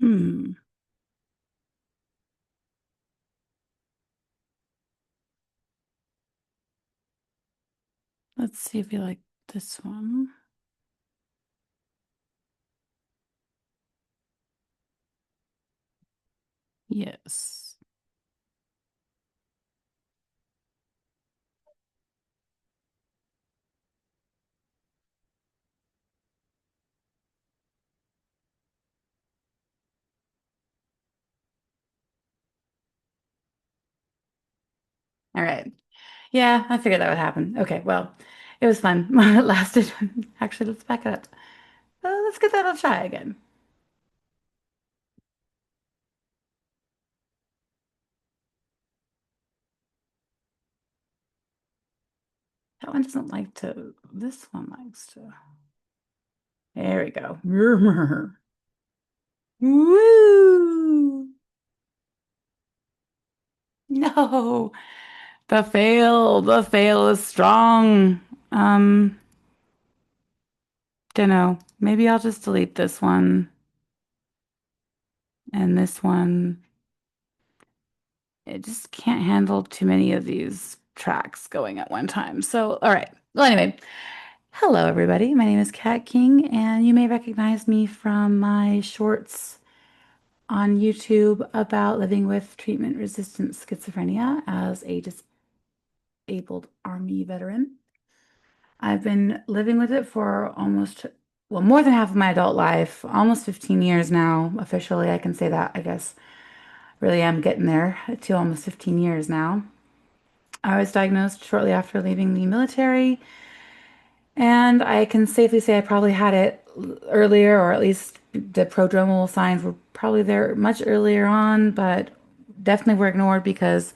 Hmm. Let's see if you like this one. Yes. All right. Yeah, I figured that would happen. Okay, well, it was fun. It lasted. Actually, let's back it up. Let's get that a try again. That one doesn't like to. This one likes to. There we go. Woo! No, the fail is strong. Um, don't know. Maybe I'll just delete this one and this one. It just can't handle too many of these tracks going at one time. So, all right. Well, anyway, hello everybody. My name is Kat King, and you may recognize me from my shorts on YouTube about living with treatment-resistant schizophrenia as a disabled Army veteran. I've been living with it for more than half of my adult life, almost 15 years now. Officially, I can say that, I guess. Really am getting there to almost 15 years now. I was diagnosed shortly after leaving the military, and I can safely say I probably had it earlier, or at least the prodromal signs were probably there much earlier on, but definitely were ignored because,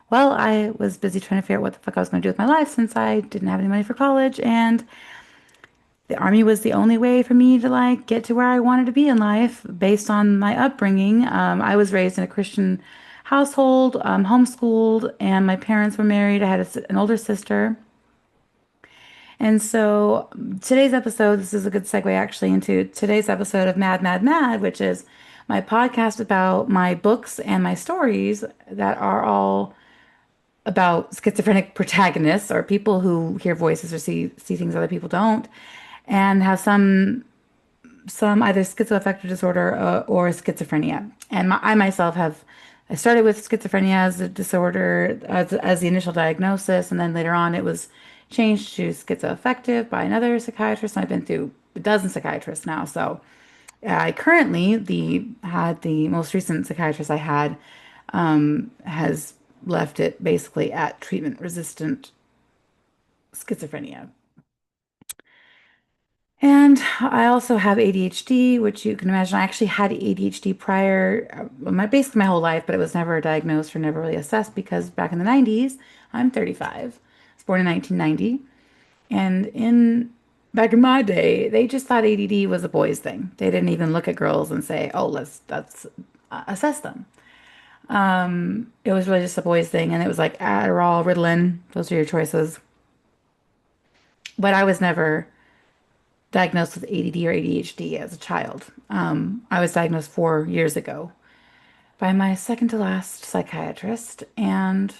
well, I was busy trying to figure out what the fuck I was going to do with my life since I didn't have any money for college, and the army was the only way for me to like get to where I wanted to be in life based on my upbringing. I was raised in a Christian household, homeschooled, and my parents were married. I had an older sister. And so today's episode, this is a good segue actually into today's episode of Mad, Mad, Mad, which is my podcast about my books and my stories that are all about schizophrenic protagonists or people who hear voices or see things other people don't and have some either schizoaffective disorder or schizophrenia. And I myself I started with schizophrenia as a disorder, as the initial diagnosis, and then later on it was changed to schizoaffective by another psychiatrist. And I've been through a dozen psychiatrists now. So I currently had the most recent psychiatrist I had has left it basically at treatment resistant schizophrenia. And I also have ADHD, which you can imagine. I actually had ADHD prior, basically my whole life, but it was never diagnosed or never really assessed because back in the 90s, I'm 35. I was born in 1990. And back in my day, they just thought ADD was a boys' thing. They didn't even look at girls and say, "Oh, let's assess them." It was really just a boys' thing, and it was like Adderall, Ritalin, those are your choices. But I was never diagnosed with ADD or ADHD as a child. I was diagnosed 4 years ago by my second to last psychiatrist and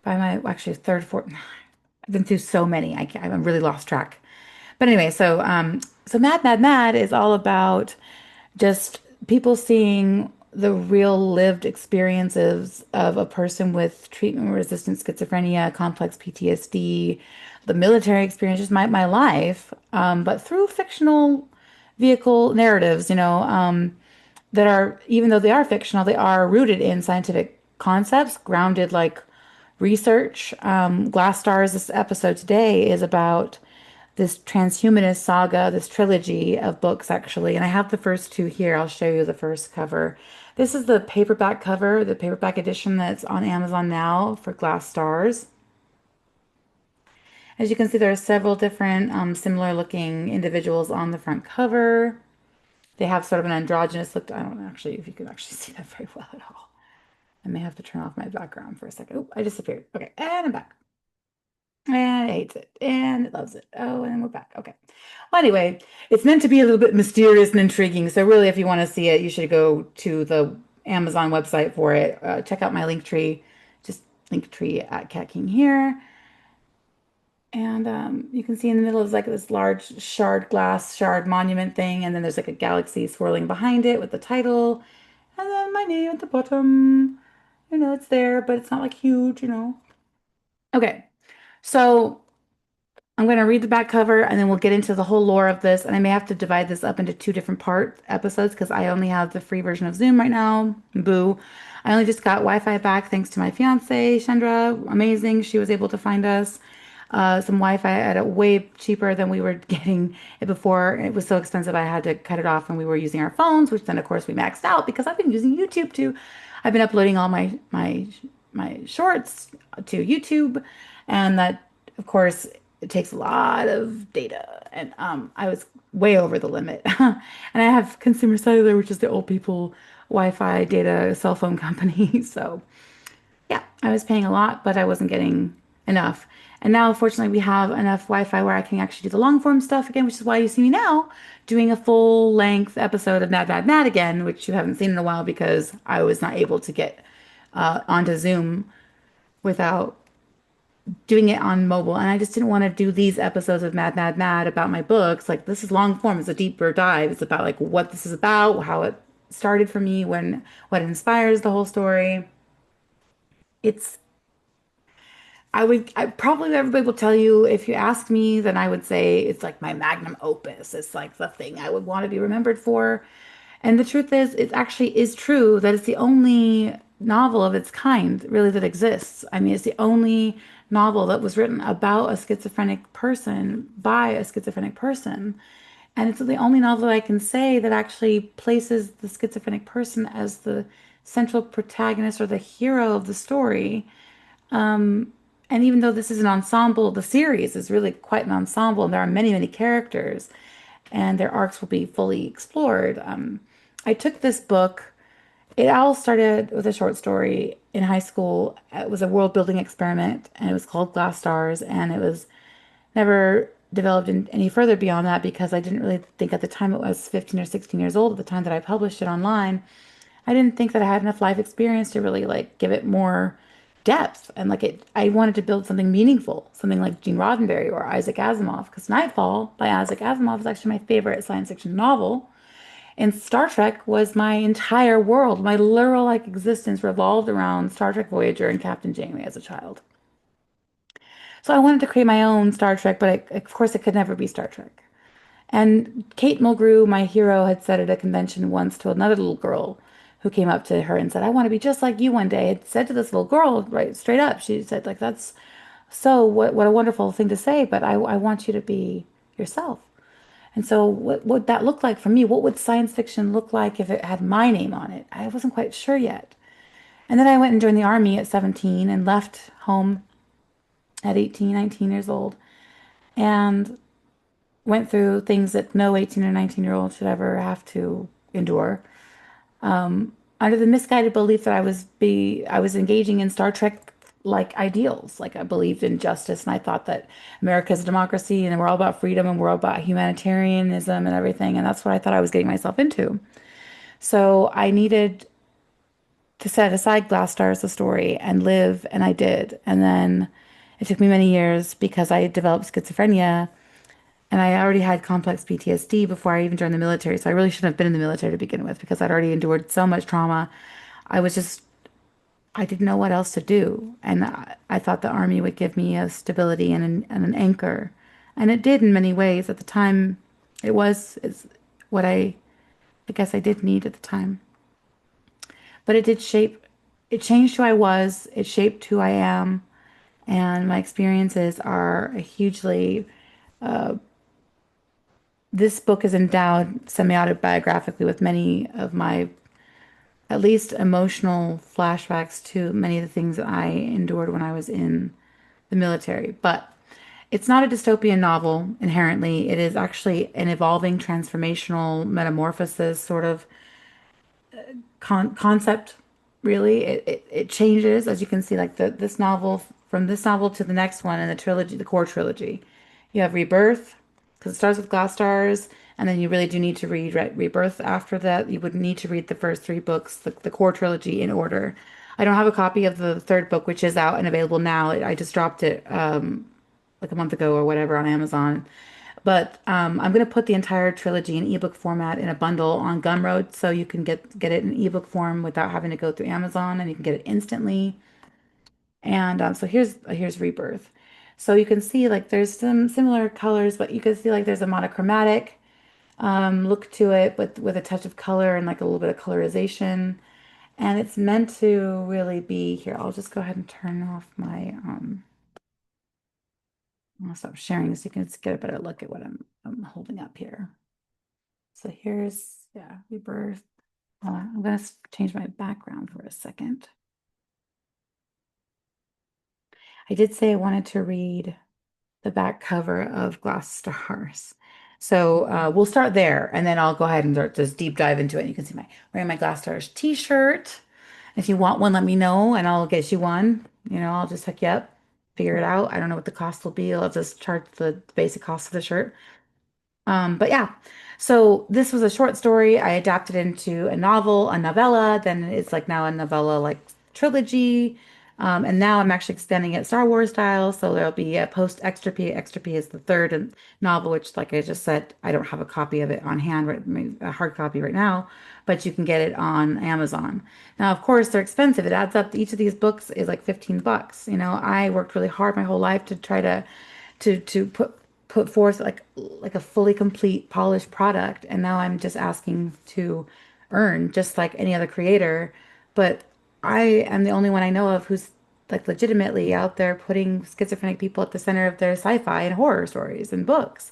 by my actually third, fourth. I've been through so many. I've really lost track. But anyway, so Mad, Mad, Mad is all about just people seeing the real lived experiences of a person with treatment-resistant schizophrenia, complex PTSD, the military experience, just my life, but through fictional vehicle narratives, that are, even though they are fictional, they are rooted in scientific concepts, grounded like research. Glass Stars, this episode today is about this transhumanist saga, this trilogy of books, actually. And I have the first two here. I'll show you the first cover. This is the paperback cover, the paperback edition that's on Amazon now for Glass Stars. As you can see, there are several different similar looking individuals on the front cover. They have sort of an androgynous look. I don't know actually if you can actually see that very well at all. I may have to turn off my background for a second. Oh, I disappeared. Okay, and I'm back. And it hates it. And it loves it. Oh, and we're back. Okay. Well, anyway, it's meant to be a little bit mysterious and intriguing. So really, if you want to see it, you should go to the Amazon website for it. Check out my link tree. Just link tree at Cat King here. And you can see in the middle is like this large shard glass shard monument thing, and then there's like a galaxy swirling behind it with the title, and then my name at the bottom. It's there, but it's not like huge. Okay, so I'm going to read the back cover, and then we'll get into the whole lore of this. And I may have to divide this up into two different part episodes because I only have the free version of Zoom right now. Boo. I only just got Wi-Fi back thanks to my fiance, Chandra. Amazing. She was able to find us some Wi-Fi at a way cheaper than we were getting it before. It was so expensive I had to cut it off when we were using our phones, which then of course we maxed out because I've been using YouTube too. I've been uploading all my shorts to YouTube, and that of course it takes a lot of data, and I was way over the limit. And I have Consumer Cellular, which is the old people Wi-Fi data cell phone company. So yeah, I was paying a lot, but I wasn't getting enough. And now, fortunately, we have enough Wi-Fi where I can actually do the long form stuff again, which is why you see me now doing a full length episode of Mad Mad Mad again, which you haven't seen in a while because I was not able to get onto Zoom without doing it on mobile. And I just didn't want to do these episodes of Mad Mad Mad about my books. Like, this is long form, it's a deeper dive. It's about like what this is about, how it started for me, what inspires the whole story. It's I probably everybody will tell you if you ask me, then I would say it's like my magnum opus. It's like the thing I would want to be remembered for. And the truth is, it actually is true that it's the only novel of its kind really that exists. I mean, it's the only novel that was written about a schizophrenic person by a schizophrenic person. And it's the only novel that I can say that actually places the schizophrenic person as the central protagonist or the hero of the story. And even though this is an ensemble, the series is really quite an ensemble, and there are many, many characters, and their arcs will be fully explored. I took this book. It all started with a short story in high school. It was a world building experiment, and it was called Glass Stars, and it was never developed any further beyond that because I didn't really think at the time it was 15 or 16 years old at the time that I published it online. I didn't think that I had enough life experience to really like give it more depth and like it I wanted to build something meaningful, something like Gene Roddenberry or Isaac Asimov, because Nightfall by Isaac Asimov is actually my favorite science fiction novel. And Star Trek was my entire world. My literal like existence revolved around Star Trek Voyager and Captain Janeway as a child. So I wanted to create my own Star Trek, but of course it could never be Star Trek. And Kate Mulgrew, my hero, had said at a convention once to another little girl who came up to her and said, I want to be just like you one day. Had said to this little girl, right straight up, she said, like, that's so what a wonderful thing to say, but I want you to be yourself. And so what would that look like for me? What would science fiction look like if it had my name on it? I wasn't quite sure yet. And then I went and joined the army at 17 and left home at 18, 19 years old. And went through things that no 18 or 19-year-old should ever have to endure. Under the misguided belief that I was engaging in Star Trek like ideals. Like I believed in justice and I thought that America is a democracy and we're all about freedom and we're all about humanitarianism and everything. And that's what I thought I was getting myself into. So I needed to set aside Glass Stars, the story, and live, and I did. And then it took me many years because I developed schizophrenia. And I already had complex PTSD before I even joined the military. So I really shouldn't have been in the military to begin with because I'd already endured so much trauma. I was just, I didn't know what else to do. And I thought the army would give me a stability and an anchor. And it did in many ways. At the time, it's what I guess I did need at the time. But it changed who I was, it shaped who I am. And my experiences are hugely this book is endowed semi-autobiographically with many of my, at least emotional flashbacks to many of the things that I endured when I was in the military. But it's not a dystopian novel inherently. It is actually an evolving, transformational metamorphosis sort of concept, really. It changes, as you can see, like this novel from this novel to the next one in the trilogy, the core trilogy. You have Rebirth, because it starts with glass stars, and then you really do need to read Rebirth after that. You would need to read the first three books, the core trilogy, in order. I don't have a copy of the third book, which is out and available now. I just dropped it like a month ago or whatever on Amazon. But I'm going to put the entire trilogy in ebook format in a bundle on Gumroad, so you can get it in ebook form without having to go through Amazon, and you can get it instantly. And so here's Rebirth. So you can see like there's some similar colors, but you can see like there's a monochromatic look to it with a touch of color and like a little bit of colorization. And it's meant to really be here. I'll just go ahead and turn off my I'll stop sharing so you can get a better look at what I'm holding up here. So here's, yeah, Rebirth. I'm gonna change my background for a second. I did say I wanted to read the back cover of Glass Stars. So we'll start there, and then I'll go ahead and just deep dive into it. You can see my wearing my Glass Stars t-shirt. If you want one, let me know, and I'll get you one. You know, I'll just hook you up, figure it out. I don't know what the cost will be. I'll just charge the basic cost of the shirt. But yeah, so this was a short story. I adapted into a novel, a novella, then it's like now a novella like trilogy. And now I'm actually expanding it Star Wars style. So there'll be a post Extra P. Extra P is the third novel, which, like I just said, I don't have a copy of it on hand, right, a hard copy right now, but you can get it on Amazon. Now, of course, they're expensive. It adds up. Each of these books is like 15 bucks. You know, I worked really hard my whole life to try to put forth like a fully complete polished product, and now I'm just asking to earn just like any other creator. But I am the only one I know of who's like legitimately out there putting schizophrenic people at the center of their sci-fi and horror stories and books,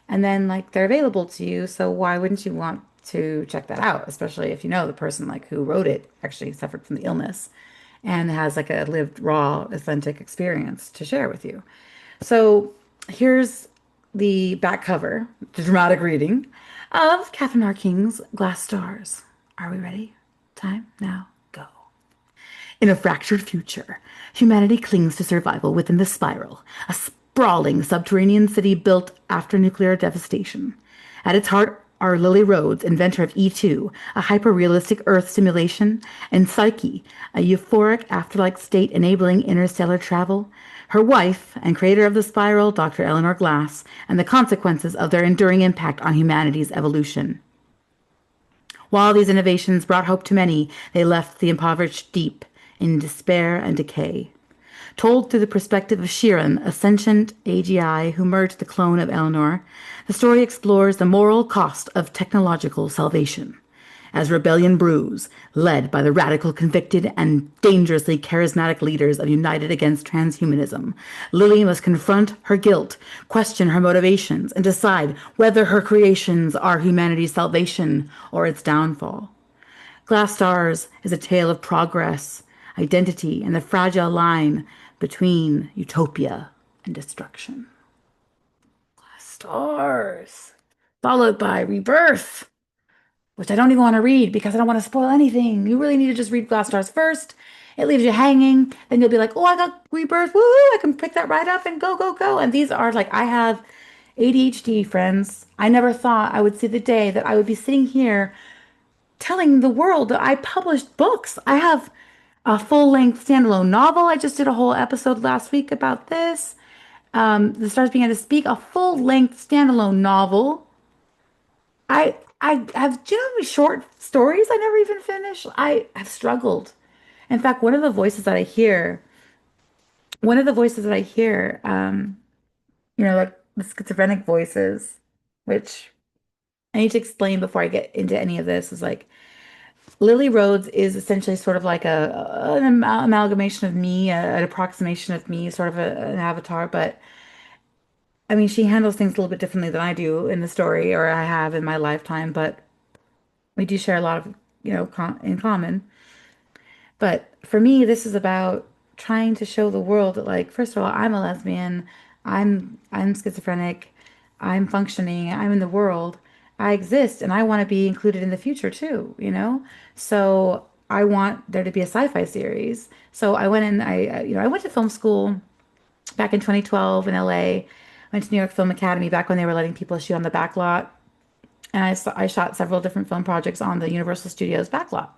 and then like they're available to you, so why wouldn't you want to check that out, especially if you know the person like who wrote it actually suffered from the illness and has like a lived raw authentic experience to share with you. So here's the back cover, the dramatic reading of Katharyn R. King's Glass Stars. Are we ready? Time now, go. In a fractured future, humanity clings to survival within the Spiral, a sprawling subterranean city built after nuclear devastation. At its heart are Lily Rhodes, inventor of E2, a hyper-realistic Earth simulation, and Psyche, a euphoric afterlife state enabling interstellar travel, her wife and creator of the Spiral, Dr. Eleanor Glass, and the consequences of their enduring impact on humanity's evolution. While these innovations brought hope to many, they left the impoverished deep in despair and decay. Told through the perspective of Sheeran, a sentient AGI who merged the clone of Eleanor, the story explores the moral cost of technological salvation. As rebellion brews, led by the radical, convicted, and dangerously charismatic leaders of United Against Transhumanism, Lily must confront her guilt, question her motivations, and decide whether her creations are humanity's salvation or its downfall. Glass Stars is a tale of progress, identity, and the fragile line between utopia and destruction. Glass Stars, followed by Rebirth, which I don't even want to read because I don't want to spoil anything. You really need to just read Glass Stars first. It leaves you hanging. Then you'll be like, oh, I got Rebirth. Woo! I can pick that right up and go, go, go. And these are like, I have ADHD, friends. I never thought I would see the day that I would be sitting here telling the world that I published books. I have a full-length standalone novel. I just did a whole episode last week about this. The Stars Began to Speak, a full-length standalone novel. I have, do you know how many short stories I never even finished? I have struggled. In fact, one of the voices that I hear, you know, like the schizophrenic voices, which I need to explain before I get into any of this, is like Lily Rhodes is essentially sort of like an amalgamation of me, an approximation of me, sort of an avatar. But I mean, she handles things a little bit differently than I do in the story, or I have in my lifetime. But we do share a lot of, you know, in common. But for me, this is about trying to show the world that, like, first of all, I'm a lesbian, I'm schizophrenic, I'm functioning, I'm in the world, I exist, and I want to be included in the future too, you know? So. I want there to be a sci-fi series. So I went in, I went to film school back in 2012 in LA. Went to New York Film Academy back when they were letting people shoot on the back lot. And I shot several different film projects on the Universal Studios back lot.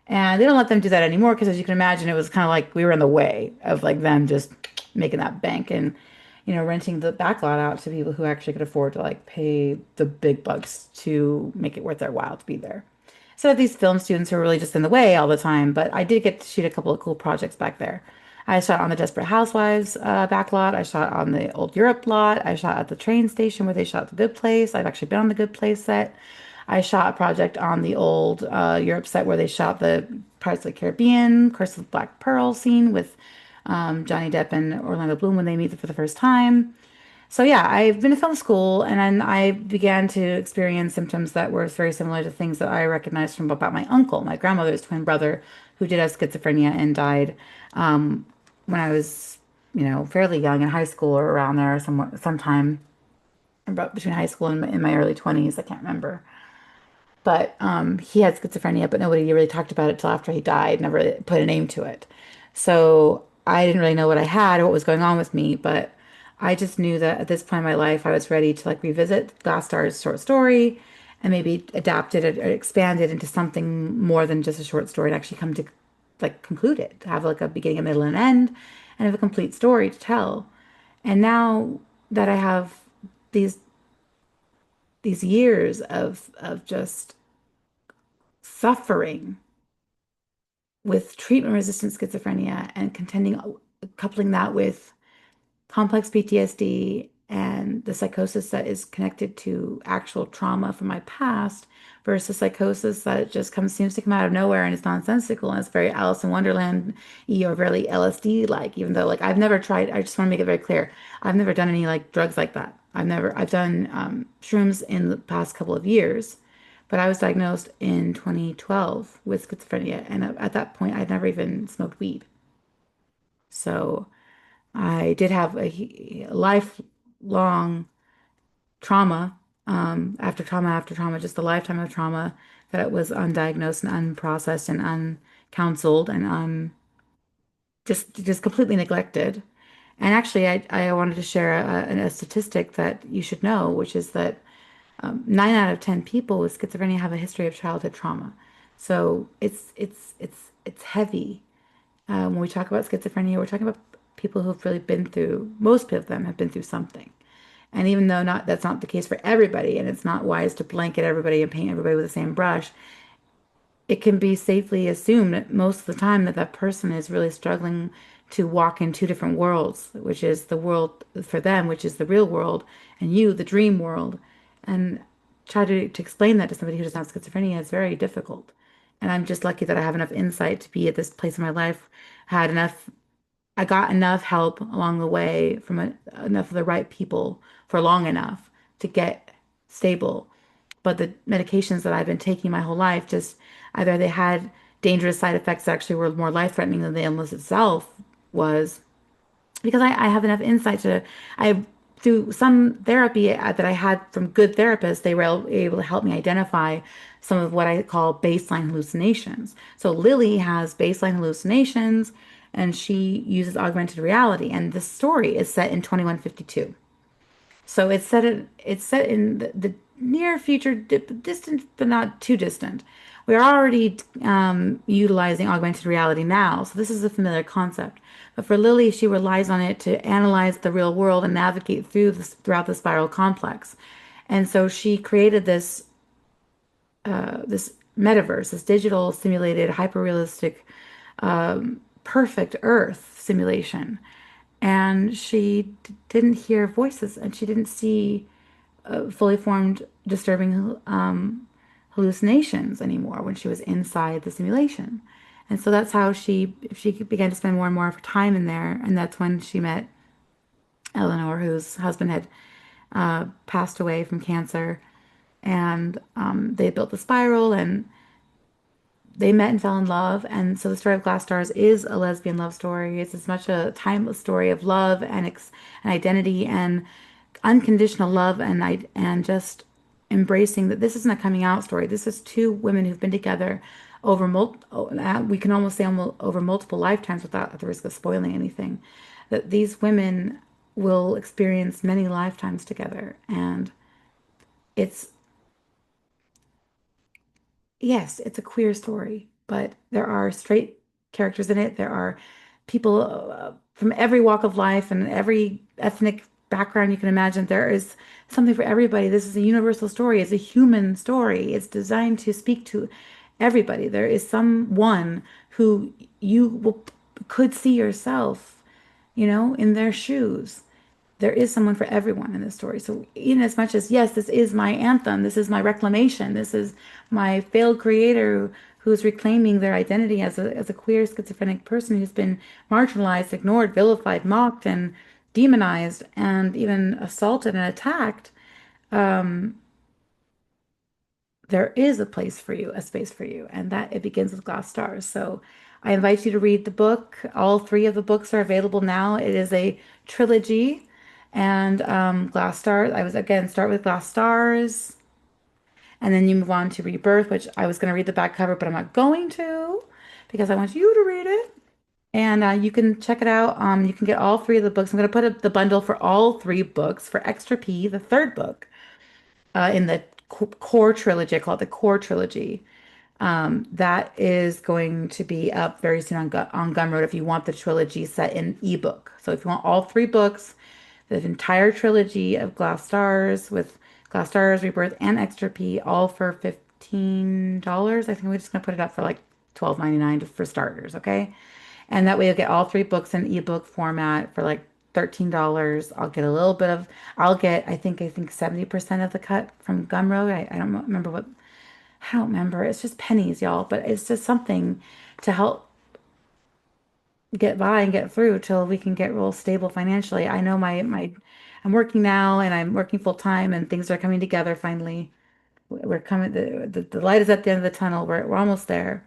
And they don't let them do that anymore because, as you can imagine, it was kind of like we were in the way of like them just making that bank and, renting the back lot out to people who actually could afford to like pay the big bucks to make it worth their while to be there. So these film students who are really just in the way all the time, but I did get to shoot a couple of cool projects back there. I shot on the Desperate Housewives back lot. I shot on the Old Europe lot. I shot at the train station where they shot The Good Place. I've actually been on The Good Place set. I shot a project on the old Europe set where they shot the Pirates of the Caribbean, Curse of the Black Pearl scene with Johnny Depp and Orlando Bloom when they meet for the first time. So yeah, I've been to film school and then I began to experience symptoms that were very similar to things that I recognized from about my uncle, my grandmother's twin brother, who did have schizophrenia and died when I was, fairly young in high school or around there, somewhat, sometime about between high school and in my early 20s. I can't remember. But he had schizophrenia, but nobody really talked about it till after he died, never really put a name to it. So I didn't really know what I had or what was going on with me, but I just knew that at this point in my life, I was ready to like revisit Glasstar's short story and maybe adapt it or expand it into something more than just a short story and actually come to like conclude it, to have like a beginning, a middle, and end, and have a complete story to tell. And now that I have these these years of just suffering with treatment-resistant schizophrenia and coupling that with complex PTSD and the psychosis that is connected to actual trauma from my past versus psychosis that just seems to come out of nowhere and it's nonsensical and it's very Alice in Wonderland-y or very LSD-like, even though like I've never tried, I just want to make it very clear, I've never done any like drugs like that. I've done shrooms in the past couple of years, but I was diagnosed in 2012 with schizophrenia, and at that point, I'd never even smoked weed. So I did have a lifelong trauma, after trauma after trauma, just a lifetime of trauma that was undiagnosed and unprocessed and uncounseled and just completely neglected. And actually, I wanted to share a statistic that you should know, which is that 9 out of 10 people with schizophrenia have a history of childhood trauma. So it's heavy. When we talk about schizophrenia, we're talking about people who've really been through, most of them have been through something. And even though not that's not the case for everybody, and it's not wise to blanket everybody and paint everybody with the same brush, it can be safely assumed that most of the time that that person is really struggling to walk in two different worlds, which is the world for them, which is the real world, and you, the dream world. And try to explain that to somebody who doesn't have schizophrenia is very difficult. And I'm just lucky that I have enough insight to be at this place in my life, had enough I got enough help along the way from enough of the right people for long enough to get stable. But the medications that I've been taking my whole life, just either they had dangerous side effects that actually were more life-threatening than the illness itself was, because I have enough insight I through some therapy that I had from good therapists, they were able to help me identify some of what I call baseline hallucinations. So Lily has baseline hallucinations and she uses augmented reality. And the story is set in 2152. So it's set in the near future, distant but not too distant. We're already utilizing augmented reality now, so this is a familiar concept. But for Lily, she relies on it to analyze the real world and navigate throughout the spiral complex. And so she created this metaverse, this digital simulated, hyper-realistic, perfect Earth simulation. And she didn't hear voices and she didn't see fully formed disturbing hallucinations anymore when she was inside the simulation. And so that's how she began to spend more and more of her time in there. And that's when she met Eleanor, whose husband had passed away from cancer. And they built the spiral and they met and fell in love. And so the story of Glass Stars is a lesbian love story. It's as much a timeless story of love and identity and unconditional love and just embracing that this isn't a coming out story. This is two women who've been together we can almost say almost over multiple lifetimes without at the risk of spoiling anything, that these women will experience many lifetimes together. And it's, yes, it's a queer story, but there are straight characters in it. There are people from every walk of life and every ethnic background you can imagine. There is something for everybody. This is a universal story. It's a human story. It's designed to speak to everybody. There is someone who you will, could see yourself, in their shoes. There is someone for everyone in this story. So, in as much as, yes, this is my anthem, this is my reclamation, this is my failed creator who's reclaiming their identity as a queer schizophrenic person who's been marginalized, ignored, vilified, mocked, and demonized, and even assaulted and attacked, there is a place for you, a space for you, and that it begins with glass stars. So I invite you to read the book. All three of the books are available now. It is a trilogy, and glass stars. I was again start with glass stars, and then you move on to rebirth, which I was going to read the back cover, but I'm not going to because I want you to read it. And you can check it out. You can get all three of the books. I'm going to put up the bundle for all three books for extra P, the third book, in the core trilogy. I call it the core trilogy. That is going to be up very soon on Gumroad if you want the trilogy set in ebook. So if you want all three books, the entire trilogy of Glass Stars with Glass Stars, Rebirth, and Extra P, all for $15. I think we're just gonna put it up for like $12.99 for starters, okay? And that way you'll get all three books in ebook format for like $13. I'll get a little bit of, I think 70% of the cut from Gumroad. I don't remember what I don't remember. It's just pennies, y'all, but it's just something to help get by and get through till we can get real stable financially. I know I'm working now and I'm working full time and things are coming together finally. We're coming, the light is at the end of the tunnel. We're almost there.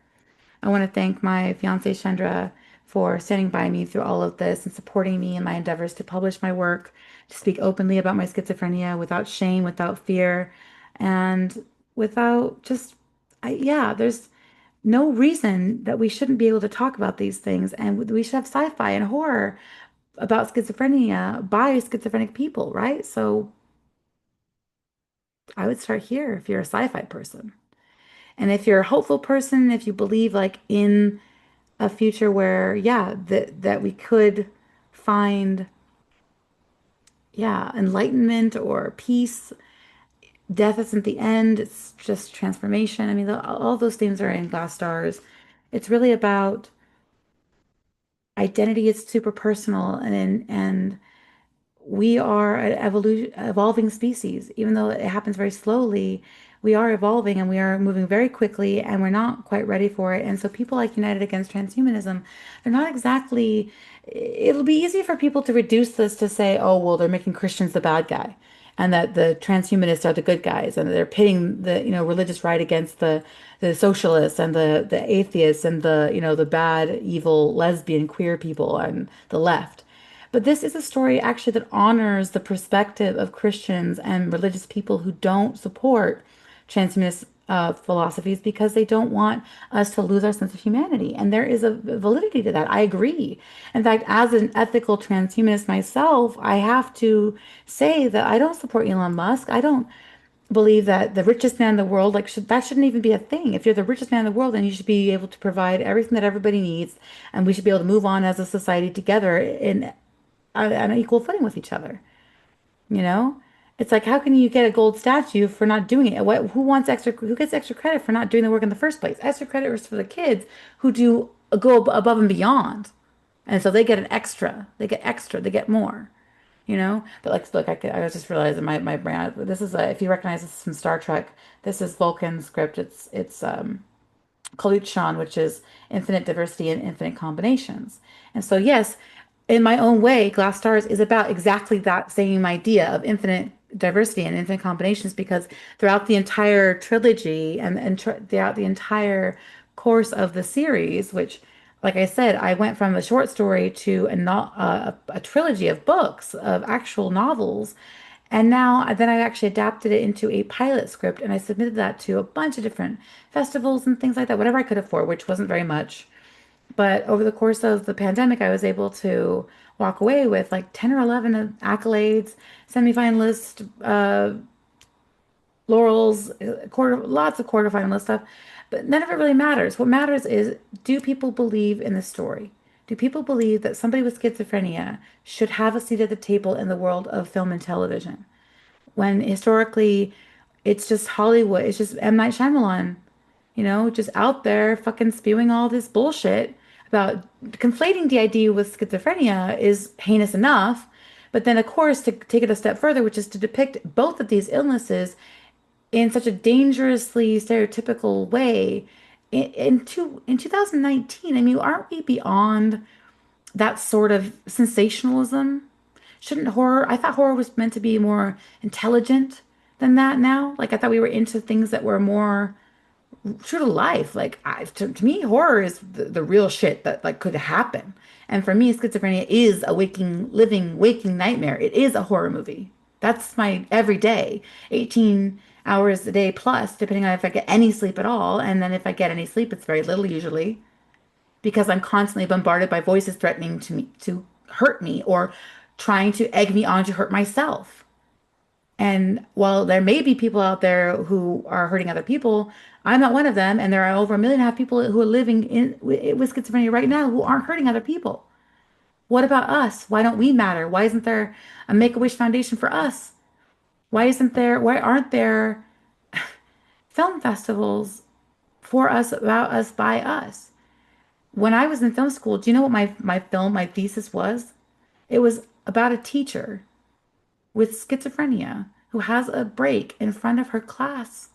I want to thank my fiance Chandra for standing by me through all of this and supporting me in my endeavors to publish my work, to speak openly about my schizophrenia without shame, without fear, and without just, yeah, there's no reason that we shouldn't be able to talk about these things. And we should have sci-fi and horror about schizophrenia by schizophrenic people, right? So I would start here if you're a sci-fi person. And if you're a hopeful person, if you believe like in a future where, yeah, that we could find, yeah, enlightenment or peace. Death isn't the end, it's just transformation. I mean, all those things are in Glass Stars. It's really about identity is super personal and we are an evolving species. Even though it happens very slowly, we are evolving and we are moving very quickly and we're not quite ready for it. And so people like United Against Transhumanism, they're not exactly, it'll be easy for people to reduce this to say, oh, well, they're making Christians the bad guy and that the transhumanists are the good guys and they're pitting the, religious right against the socialists and the atheists and the bad, evil, lesbian, queer people on the left. But this is a story actually that honors the perspective of Christians and religious people who don't support transhumanist philosophies because they don't want us to lose our sense of humanity. And there is a validity to that. I agree. In fact, as an ethical transhumanist myself, I have to say that I don't support Elon Musk. I don't believe that the richest man in the world, like, that shouldn't even be a thing. If you're the richest man in the world, then you should be able to provide everything that everybody needs, and we should be able to move on as a society together in on an equal footing with each other. You know, it's like, how can you get a gold statue for not doing it? Who gets extra credit for not doing the work in the first place? Extra credit is for the kids who go above and beyond. And so they get an extra, they get more, But like, look, I was just realizing my brand, this is if you recognize this from Star Trek, this is Vulcan's script. It's Kaluchan, which is infinite diversity and infinite combinations. And so, yes, in my own way, Glass Stars is about exactly that same idea of infinite diversity and infinite combinations because throughout the entire trilogy and throughout the entire course of the series, which, like I said, I went from a short story to a trilogy of books, of actual novels. And now then I actually adapted it into a pilot script and I submitted that to a bunch of different festivals and things like that, whatever I could afford, which wasn't very much. But over the course of the pandemic, I was able to walk away with like 10 or 11 accolades, semifinalist, laurels, lots of quarterfinalist stuff. But none of it really matters. What matters is, do people believe in the story? Do people believe that somebody with schizophrenia should have a seat at the table in the world of film and television? When historically, it's just Hollywood, it's just M. Night Shyamalan, just out there fucking spewing all this bullshit about conflating DID with schizophrenia is heinous enough. But then, of course, to take it a step further, which is to depict both of these illnesses in such a dangerously stereotypical way. In 2019, I mean, aren't we beyond that sort of sensationalism? Shouldn't horror, I thought horror was meant to be more intelligent than that now. Like, I thought we were into things that were more true to life. Like to me, horror is the real shit that like could happen. And for me, schizophrenia is a waking nightmare. It is a horror movie. That's my every day, 18 hours a day plus, depending on if I get any sleep at all. And then if I get any sleep, it's very little usually because I'm constantly bombarded by voices threatening to hurt me or trying to egg me on to hurt myself. And while there may be people out there who are hurting other people, I'm not one of them. And there are over 1.5 million people who are living with schizophrenia right now who aren't hurting other people. What about us? Why don't we matter? Why isn't there a Make-A-Wish Foundation for us? Why aren't there film festivals for us, about us, by us? When I was in film school, do you know what my thesis was? It was about a teacher with schizophrenia who has a break in front of her class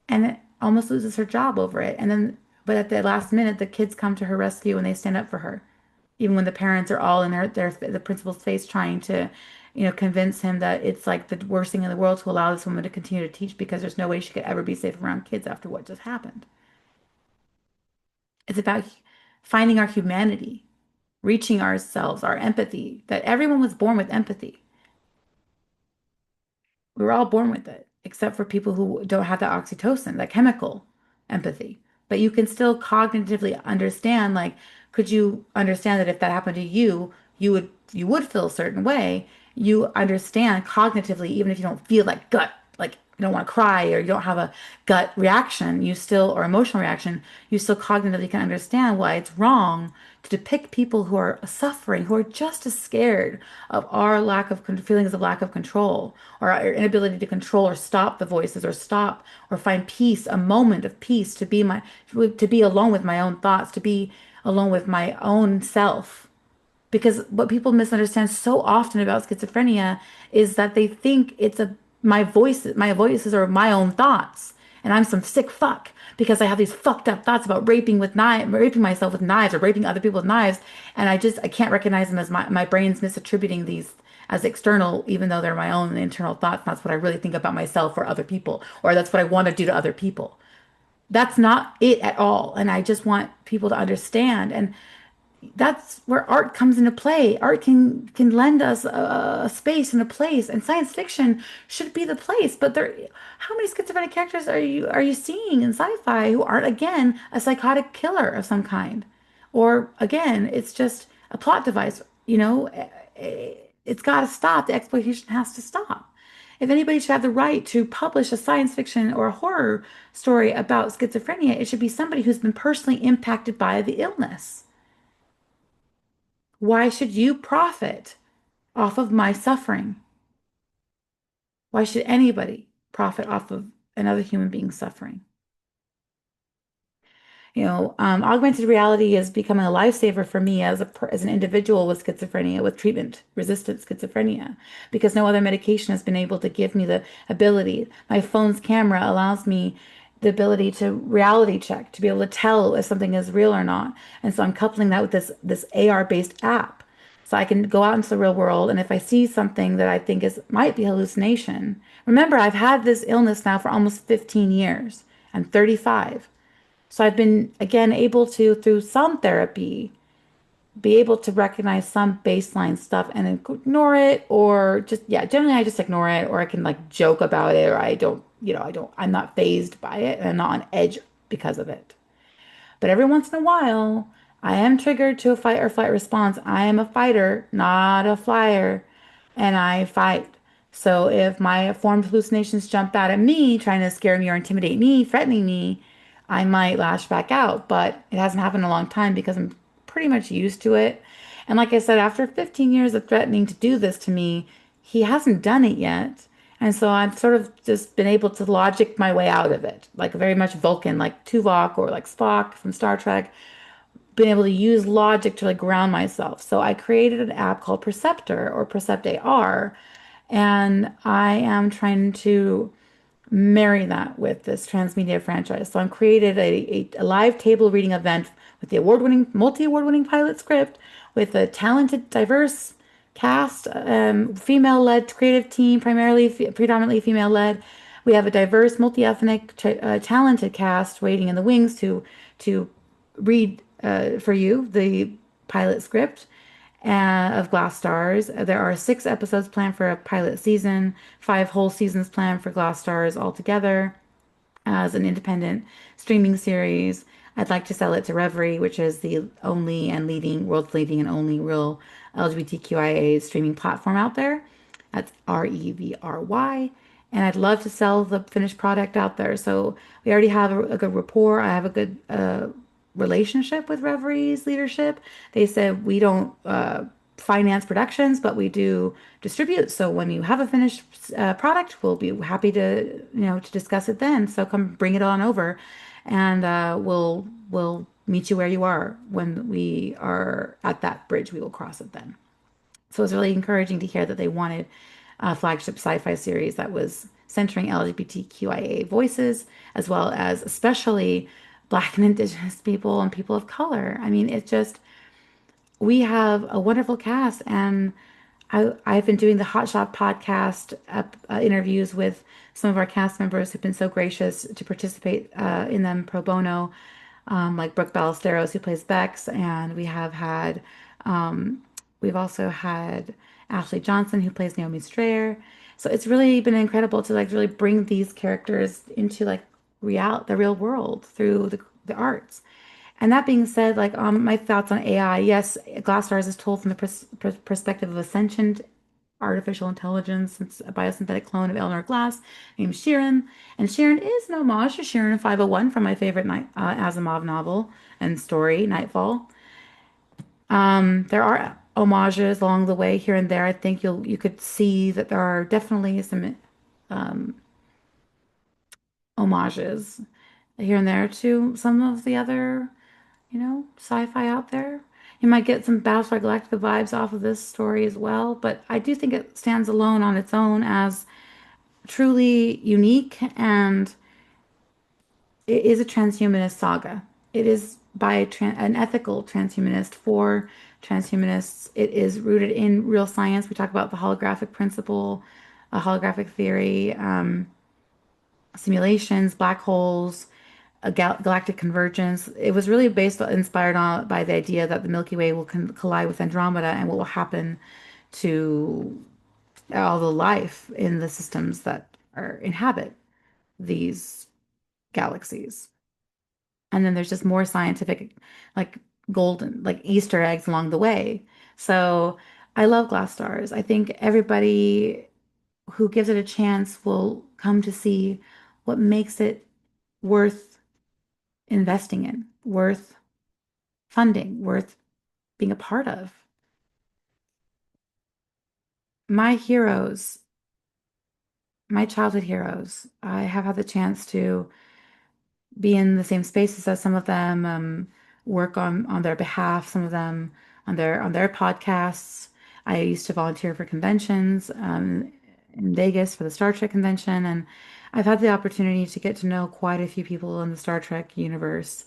and it almost loses her job over it. And then, but at the last minute, the kids come to her rescue and they stand up for her, even when the parents are all in the principal's face trying to, convince him that it's like the worst thing in the world to allow this woman to continue to teach because there's no way she could ever be safe around kids after what just happened. It's about finding our humanity, reaching ourselves, our empathy, that everyone was born with empathy. We were all born with it, except for people who don't have that oxytocin, that chemical empathy. But you can still cognitively understand, like, could you understand that if that happened to you, you would feel a certain way. You understand cognitively, even if you don't feel like gut, like you don't want to cry or you don't have a gut reaction, you still, or emotional reaction, you still cognitively can understand why it's wrong to depict people who are suffering, who are just as scared of our feelings of lack of control, or our inability to control or stop the voices, or stop or find peace, a moment of peace, to be alone with my own thoughts, to be alone with my own self. Because what people misunderstand so often about schizophrenia is that they think it's my voices are my own thoughts, and I'm some sick fuck because I have these fucked up thoughts about raping myself with knives or raping other people with knives, and I can't recognize them as my brain's misattributing these as external, even though they're my own internal thoughts. That's what I really think about myself or other people, or that's what I want to do to other people. That's not it at all, and I just want people to understand. And that's where art comes into play. Art can lend us a space and a place, and science fiction should be the place. But how many schizophrenic characters are you seeing in sci-fi who aren't again a psychotic killer of some kind, or again it's just a plot device? It's got to stop. The exploitation has to stop. If anybody should have the right to publish a science fiction or a horror story about schizophrenia, it should be somebody who's been personally impacted by the illness. Why should you profit off of my suffering? Why should anybody profit off of another human being's suffering? Augmented reality is becoming a lifesaver for me as an individual with schizophrenia, with treatment-resistant schizophrenia, because no other medication has been able to give me the ability. My phone's camera allows me the ability to reality check, to be able to tell if something is real or not. And so I'm coupling that with this AR-based app. So I can go out into the real world, and if I see something that I think might be hallucination, remember I've had this illness now for almost 15 years. I'm 35. So I've been again able to, through some therapy, be able to recognize some baseline stuff and ignore it, or just, yeah, generally I just ignore it, or I can like joke about it, or I don't, I'm not phased by it and I'm not on edge because of it. But every once in a while, I am triggered to a fight or flight response. I am a fighter, not a flyer, and I fight. So if my formed hallucinations jump out at me, trying to scare me or intimidate me, threatening me, I might lash back out. But it hasn't happened in a long time because I'm pretty much used to it. And like I said, after 15 years of threatening to do this to me, he hasn't done it yet. And so I've sort of just been able to logic my way out of it, like very much Vulcan, like Tuvok or like Spock from Star Trek, been able to use logic to like ground myself. So I created an app called Perceptor or Percept AR, and I am trying to marry that with this transmedia franchise. So I'm created a live table reading event with the award-winning, multi-award-winning pilot script with a talented, diverse cast, female-led creative team, primarily predominantly female-led. We have a diverse, multi-ethnic, talented cast waiting in the wings to read for you the pilot script of Glass Stars. There are 6 episodes planned for a pilot season, 5 whole seasons planned for Glass Stars altogether as an independent streaming series. I'd like to sell it to Reverie, which is the only and leading, world's leading and only real LGBTQIA streaming platform out there. That's Revry. And I'd love to sell the finished product out there. So we already have a good rapport. I have a good relationship with Reveries leadership. They said we don't finance productions, but we do distribute. So when you have a finished product, we'll be happy to to discuss it then. So come bring it on over, and we'll meet you where you are when we are at that bridge. We will cross it then. So it's really encouraging to hear that they wanted a flagship sci-fi series that was centering LGBTQIA voices, as well as especially Black and Indigenous people and people of color. I mean, it just, we have a wonderful cast, and I've been doing the Hot Shot podcast interviews with some of our cast members who've been so gracious to participate in them pro bono, like Brooke Ballesteros, who plays Bex, and we've also had Ashley Johnson, who plays Naomi Strayer. So it's really been incredible to like really bring these characters into like the real world through the arts. And that being said, like my thoughts on AI, yes, Glass Stars is told from the perspective of a sentient artificial intelligence. It's a biosynthetic clone of Eleanor Glass named Sharon. And Sharon is an homage to Sharon 501 from my favorite Asimov novel and story, Nightfall. There are homages along the way here and there. I think you could see that there are definitely some homages here and there to some of the other, sci-fi out there. You might get some Battlestar Galactica vibes off of this story as well, but I do think it stands alone on its own as truly unique, and it is a transhumanist saga. It is by an ethical transhumanist for transhumanists. It is rooted in real science. We talk about the holographic principle, holographic theory, simulations, black holes, galactic convergence. It was really inspired by the idea that the Milky Way will collide with Andromeda, and what will happen to all the life in the systems that inhabit these galaxies. And then there's just more scientific, like golden, like Easter eggs along the way. So I love Glass Stars. I think everybody who gives it a chance will come to see what makes it worth investing in, worth funding, worth being a part of. My heroes, my childhood heroes, I have had the chance to be in the same spaces as some of them, work on their behalf, some of them on their podcasts. I used to volunteer for conventions in Vegas for the Star Trek convention, and I've had the opportunity to get to know quite a few people in the Star Trek universe.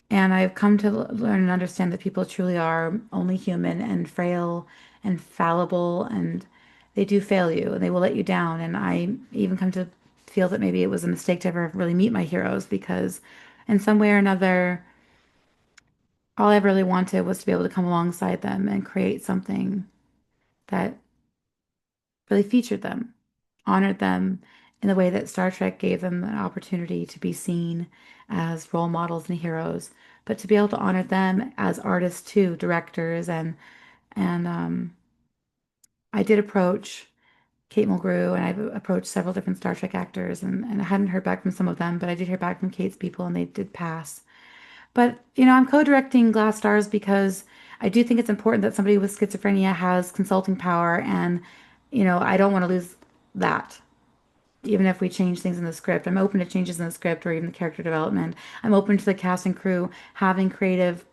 And I've come to learn and understand that people truly are only human and frail and fallible, and they do fail you and they will let you down. And I even come to feel that maybe it was a mistake to ever really meet my heroes because, in some way or another, all I really wanted was to be able to come alongside them and create something that really featured them, honored them in the way that Star Trek gave them an opportunity to be seen as role models and heroes, but to be able to honor them as artists too, directors and I did approach Kate Mulgrew, and I've approached several different Star Trek actors, and I hadn't heard back from some of them, but I did hear back from Kate's people, and they did pass. But, I'm co-directing Glass Stars because I do think it's important that somebody with schizophrenia has consulting power, and, I don't want to lose that. Even if we change things in the script, I'm open to changes in the script or even the character development. I'm open to the cast and crew having creative,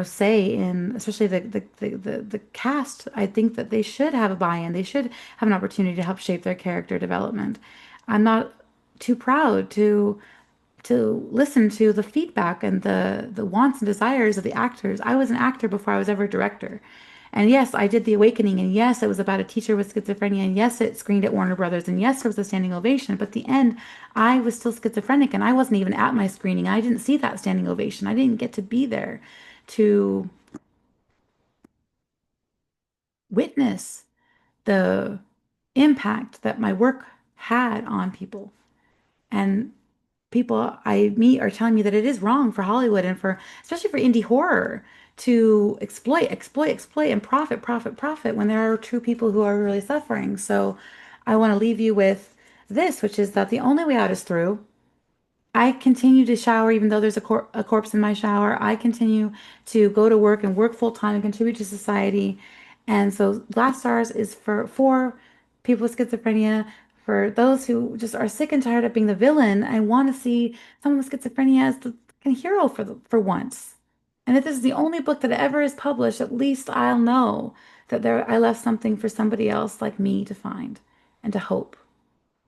say in, especially the cast. I think that they should have a buy-in. They should have an opportunity to help shape their character development. I'm not too proud to listen to the feedback and the wants and desires of the actors. I was an actor before I was ever a director. And yes, I did The Awakening, and yes, it was about a teacher with schizophrenia, and yes, it screened at Warner Brothers, and yes, there was a standing ovation. But at the end, I was still schizophrenic, and I wasn't even at my screening. I didn't see that standing ovation. I didn't get to be there to witness the impact that my work had on people. And people I meet are telling me that it is wrong for Hollywood and for especially for indie horror to exploit and profit when there are true people who are really suffering. So I want to leave you with this, which is that the only way out is through. I continue to shower even though there's a corpse in my shower. I continue to go to work and work full time and contribute to society. And so Glass Stars is for people with schizophrenia, for those who just are sick and tired of being the villain. I want to see someone with schizophrenia as the fucking hero for once. And if this is the only book that ever is published, at least I'll know that I left something for somebody else like me to find and to hope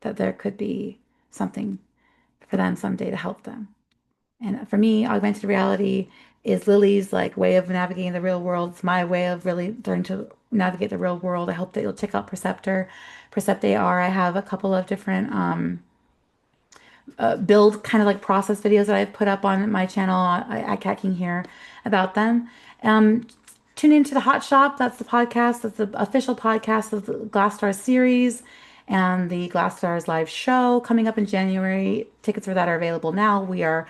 that there could be something for them someday to help them. And for me, augmented reality is Lily's like way of navigating the real world. It's my way of really learning to navigate the real world. I hope that you'll check out Percept AR. I have a couple of different build kind of like process videos that I've put up on my channel at Cat King here about them. Um, Tune into the Hot Shop. That's the podcast. That's the official podcast of the Glass Stars series and the Glass Stars live show coming up in January. Tickets for that are available now. We are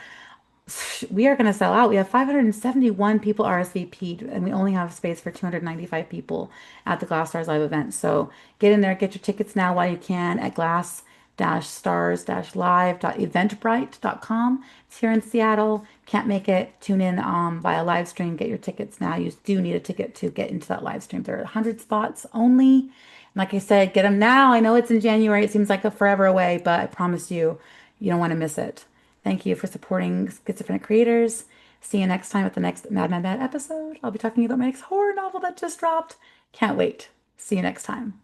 going to sell out. We have 571 people RSVP'd, and we only have space for 295 people at the Glass Stars live event. So get in there, get your tickets now while you can at glass-stars-live.eventbrite.com. It's here in Seattle. Can't make it. Tune in via live stream. Get your tickets now. You do need a ticket to get into that live stream. There are 100 spots only. And like I said, get them now. I know it's in January. It seems like a forever away, but I promise you, you don't want to miss it. Thank you for supporting schizophrenic creators. See you next time at the next Mad episode. I'll be talking about my next horror novel that just dropped. Can't wait. See you next time.